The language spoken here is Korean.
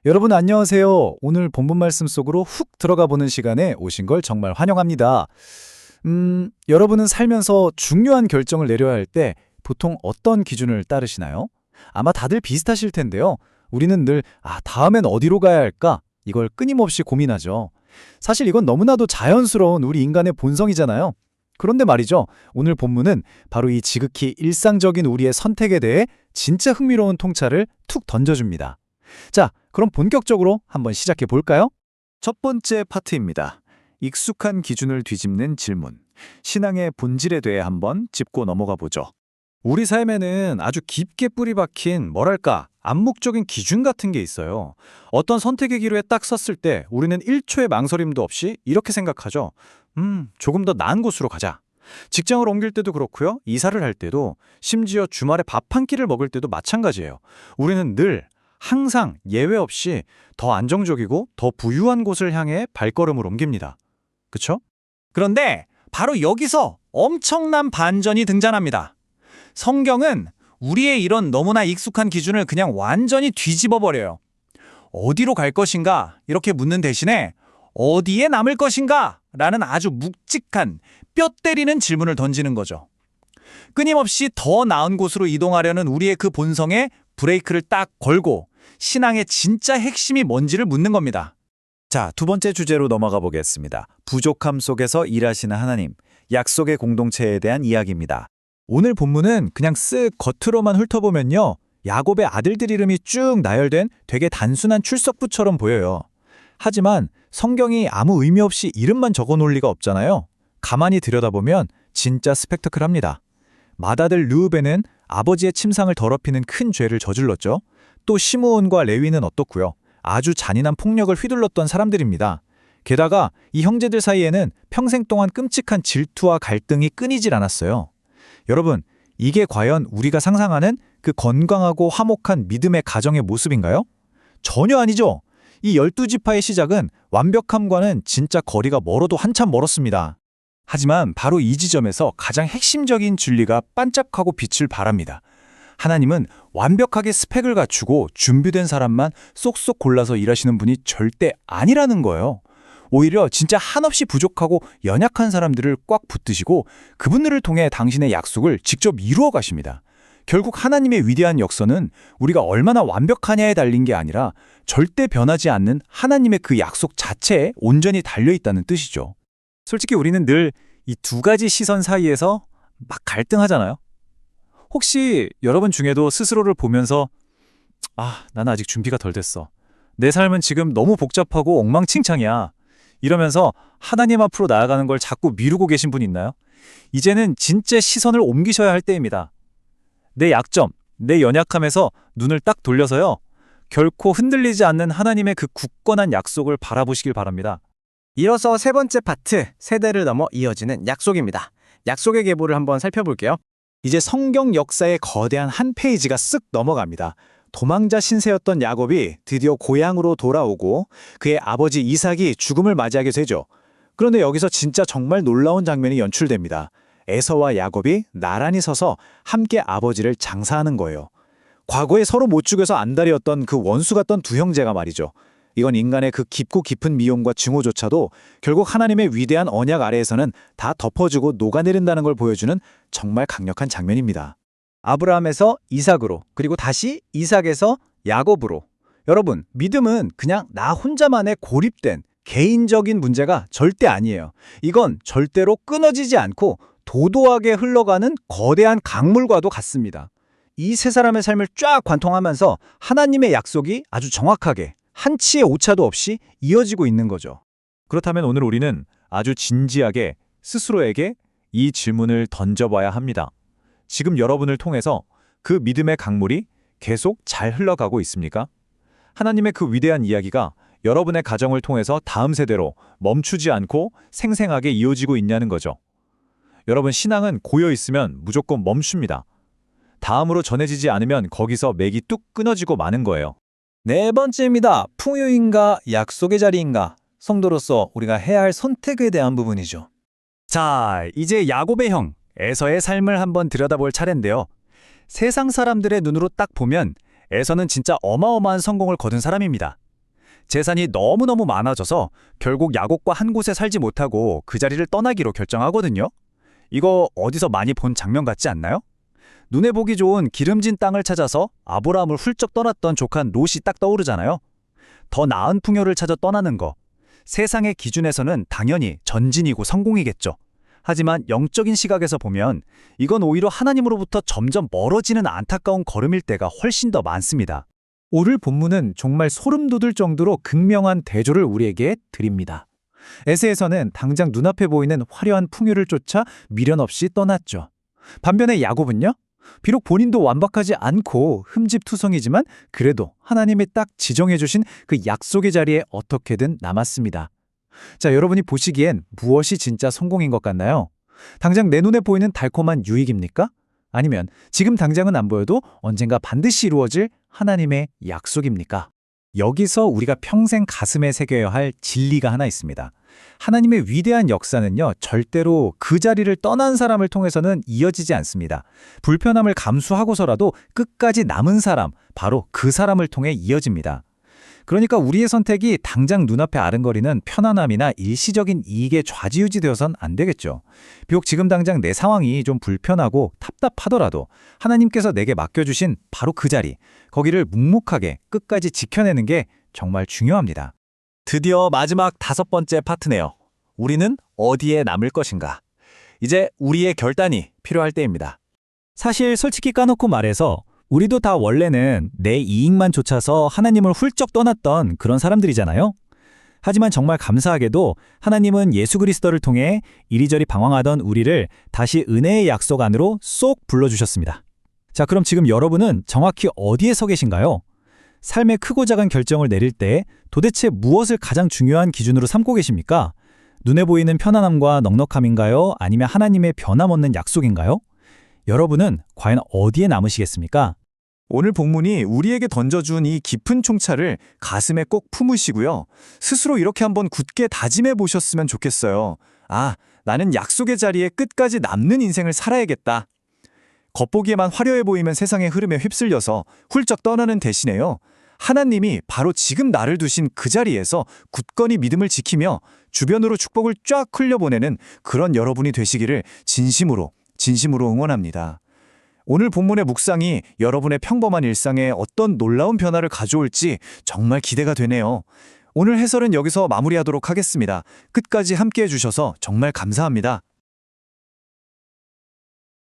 여러분 안녕하세요. 오늘 본문 말씀 속으로 훅 들어가 보는 시간에 오신 걸 정말 환영합니다. 여러분은 살면서 중요한 결정을 내려야 할 때 보통 어떤 기준을 따르시나요? 아마 다들 비슷하실 텐데요. 우리는 늘 다음엔 어디로 가야 할까? 이걸 끊임없이 고민하죠. 사실 이건 너무나도 자연스러운 우리 인간의 본성이잖아요. 그런데 말이죠. 오늘 본문은 바로 이 지극히 일상적인 우리의 선택에 대해 진짜 흥미로운 통찰을 툭 던져줍니다. 자, 그럼 본격적으로 한번 시작해 볼까요? 첫 번째 파트입니다. 익숙한 기준을 뒤집는 질문. 신앙의 본질에 대해 한번 짚고 넘어가 보죠. 우리 삶에는 아주 깊게 뿌리 박힌 암묵적인 기준 같은 게 있어요. 어떤 선택의 기로에 딱 섰을 때 우리는 1초의 망설임도 없이 이렇게 생각하죠. 조금 더 나은 곳으로 가자. 직장을 옮길 때도 그렇고요. 이사를 할 때도, 심지어 주말에 밥 한 끼를 먹을 때도 마찬가지예요. 우리는 항상 예외 없이 더 안정적이고 더 부유한 곳을 향해 발걸음을 옮깁니다. 그쵸? 그런데 바로 여기서 엄청난 반전이 등장합니다. 성경은 우리의 이런 너무나 익숙한 기준을 그냥 완전히 뒤집어 버려요. 어디로 갈 것인가? 이렇게 묻는 대신에 어디에 남을 것인가? 라는 아주 묵직한 뼈 때리는 질문을 던지는 거죠. 끊임없이 더 나은 곳으로 이동하려는 우리의 그 본성에 브레이크를 딱 걸고 신앙의 진짜 핵심이 뭔지를 묻는 겁니다. 자, 두 번째 주제로 넘어가 보겠습니다. 부족함 속에서 일하시는 하나님, 약속의 공동체에 대한 이야기입니다. 오늘 본문은 그냥 쓱 겉으로만 훑어보면요. 야곱의 아들들 이름이 쭉 나열된 되게 단순한 출석부처럼 보여요. 하지만 성경이 아무 의미 없이 이름만 적어놓을 리가 없잖아요. 가만히 들여다보면 진짜 스펙터클합니다. 맏아들 르우벤은 아버지의 침상을 더럽히는 큰 죄를 저질렀죠. 또 시므온과 레위는 어떻고요? 아주 잔인한 폭력을 휘둘렀던 사람들입니다. 게다가 이 형제들 사이에는 평생 동안 끔찍한 질투와 갈등이 끊이질 않았어요. 여러분, 이게 과연 우리가 상상하는 그 건강하고 화목한 믿음의 가정의 모습인가요? 전혀 아니죠. 이 12지파의 시작은 완벽함과는 진짜 거리가 멀어도 한참 멀었습니다. 하지만 바로 이 지점에서 가장 핵심적인 진리가 반짝하고 빛을 발합니다. 하나님은 완벽하게 스펙을 갖추고 준비된 사람만 쏙쏙 골라서 일하시는 분이 절대 아니라는 거예요. 오히려 진짜 한없이 부족하고 연약한 사람들을 꽉 붙드시고 그분들을 통해 당신의 약속을 직접 이루어 가십니다. 결국 하나님의 위대한 역사는 우리가 얼마나 완벽하냐에 달린 게 아니라 절대 변하지 않는 하나님의 그 약속 자체에 온전히 달려있다는 뜻이죠. 솔직히 우리는 늘 이 두 가지 시선 사이에서 막 갈등하잖아요. 혹시 여러분 중에도 스스로를 보면서 나는 아직 준비가 덜 됐어. 내 삶은 지금 너무 복잡하고 엉망진창이야. 이러면서 하나님 앞으로 나아가는 걸 자꾸 미루고 계신 분 있나요? 이제는 진짜 시선을 옮기셔야 할 때입니다. 내 약점, 내 연약함에서 눈을 딱 돌려서요. 결코 흔들리지 않는 하나님의 그 굳건한 약속을 바라보시길 바랍니다. 이어서 세 번째 파트, 세대를 넘어 이어지는 약속입니다. 약속의 계보를 한번 살펴볼게요. 이제 성경 역사의 거대한 한 페이지가 쓱 넘어갑니다. 도망자 신세였던 야곱이 드디어 고향으로 돌아오고 그의 아버지 이삭이 죽음을 맞이하게 되죠. 그런데 여기서 진짜 정말 놀라운 장면이 연출됩니다. 에서와 야곱이 나란히 서서 함께 아버지를 장사하는 거예요. 과거에 서로 못 죽여서 안달이었던 그 원수 같던 두 형제가 말이죠. 이건 인간의 그 깊고 깊은 미움과 증오조차도 결국 하나님의 위대한 언약 아래에서는 다 덮어주고 녹아내린다는 걸 보여주는 정말 강력한 장면입니다. 아브라함에서 이삭으로, 그리고 다시 이삭에서 야곱으로. 여러분, 믿음은 그냥 나 혼자만의 고립된 개인적인 문제가 절대 아니에요. 이건 절대로 끊어지지 않고 도도하게 흘러가는 거대한 강물과도 같습니다. 이 세 사람의 삶을 쫙 관통하면서 하나님의 약속이 아주 정확하게 한 치의 오차도 없이 이어지고 있는 거죠. 그렇다면 오늘 우리는 아주 진지하게 스스로에게 이 질문을 던져봐야 합니다. 지금 여러분을 통해서 그 믿음의 강물이 계속 잘 흘러가고 있습니까? 하나님의 그 위대한 이야기가 여러분의 가정을 통해서 다음 세대로 멈추지 않고 생생하게 이어지고 있냐는 거죠. 여러분, 신앙은 고여 있으면 무조건 멈춥니다. 다음으로 전해지지 않으면 거기서 맥이 뚝 끊어지고 마는 거예요. 네 번째입니다. 풍요인가 약속의 자리인가? 성도로서 우리가 해야 할 선택에 대한 부분이죠. 자, 이제 야곱의 형, 에서의 삶을 한번 들여다볼 차례인데요. 세상 사람들의 눈으로 딱 보면 에서는 진짜 어마어마한 성공을 거둔 사람입니다. 재산이 너무너무 많아져서 결국 야곱과 한 곳에 살지 못하고 그 자리를 떠나기로 결정하거든요. 이거 어디서 많이 본 장면 같지 않나요? 눈에 보기 좋은 기름진 땅을 찾아서 아브라함을 훌쩍 떠났던 조카 롯이 딱 떠오르잖아요. 더 나은 풍요를 찾아 떠나는 거. 세상의 기준에서는 당연히 전진이고 성공이겠죠. 하지만 영적인 시각에서 보면 이건 오히려 하나님으로부터 점점 멀어지는 안타까운 걸음일 때가 훨씬 더 많습니다. 오늘 본문은 정말 소름 돋을 정도로 극명한 대조를 우리에게 드립니다. 에세에서는 당장 눈앞에 보이는 화려한 풍요를 쫓아 미련 없이 떠났죠. 반면에 야곱은요? 비록 본인도 완벽하지 않고 흠집투성이지만 그래도 하나님이 딱 지정해 주신 그 약속의 자리에 어떻게든 남았습니다. 자, 여러분이 보시기엔 무엇이 진짜 성공인 것 같나요? 당장 내 눈에 보이는 달콤한 유익입니까? 아니면 지금 당장은 안 보여도 언젠가 반드시 이루어질 하나님의 약속입니까? 여기서 우리가 평생 가슴에 새겨야 할 진리가 하나 있습니다. 하나님의 위대한 역사는요, 절대로 그 자리를 떠난 사람을 통해서는 이어지지 않습니다. 불편함을 감수하고서라도 끝까지 남은 사람, 바로 그 사람을 통해 이어집니다. 그러니까 우리의 선택이 당장 눈앞에 아른거리는 편안함이나 일시적인 이익에 좌지우지되어선 안 되겠죠. 비록 지금 당장 내 상황이 좀 불편하고 답답하더라도 하나님께서 내게 맡겨주신 바로 그 자리, 거기를 묵묵하게 끝까지 지켜내는 게 정말 중요합니다. 드디어 마지막 5번째 파트네요. 우리는 어디에 남을 것인가? 이제 우리의 결단이 필요할 때입니다. 사실 솔직히 까놓고 말해서 우리도 다 원래는 내 이익만 좇아서 하나님을 훌쩍 떠났던 그런 사람들이잖아요. 하지만 정말 감사하게도 하나님은 예수 그리스도를 통해 이리저리 방황하던 우리를 다시 은혜의 약속 안으로 쏙 불러주셨습니다. 자, 그럼 지금 여러분은 정확히 어디에 서 계신가요? 삶의 크고 작은 결정을 내릴 때 도대체 무엇을 가장 중요한 기준으로 삼고 계십니까? 눈에 보이는 편안함과 넉넉함인가요? 아니면 하나님의 변함없는 약속인가요? 여러분은 과연 어디에 남으시겠습니까? 오늘 본문이 우리에게 던져준 이 깊은 총차를 가슴에 꼭 품으시고요. 스스로 이렇게 한번 굳게 다짐해 보셨으면 좋겠어요. 아, 나는 약속의 자리에 끝까지 남는 인생을 살아야겠다. 겉보기에만 화려해 보이면 세상의 흐름에 휩쓸려서 훌쩍 떠나는 대신에요. 하나님이 바로 지금 나를 두신 그 자리에서 굳건히 믿음을 지키며 주변으로 축복을 쫙 흘려보내는 그런 여러분이 되시기를 진심으로 응원합니다. 오늘 본문의 묵상이 여러분의 평범한 일상에 어떤 놀라운 변화를 가져올지 정말 기대가 되네요. 오늘 해설은 여기서 마무리하도록 하겠습니다. 끝까지 함께해 주셔서 정말 감사합니다.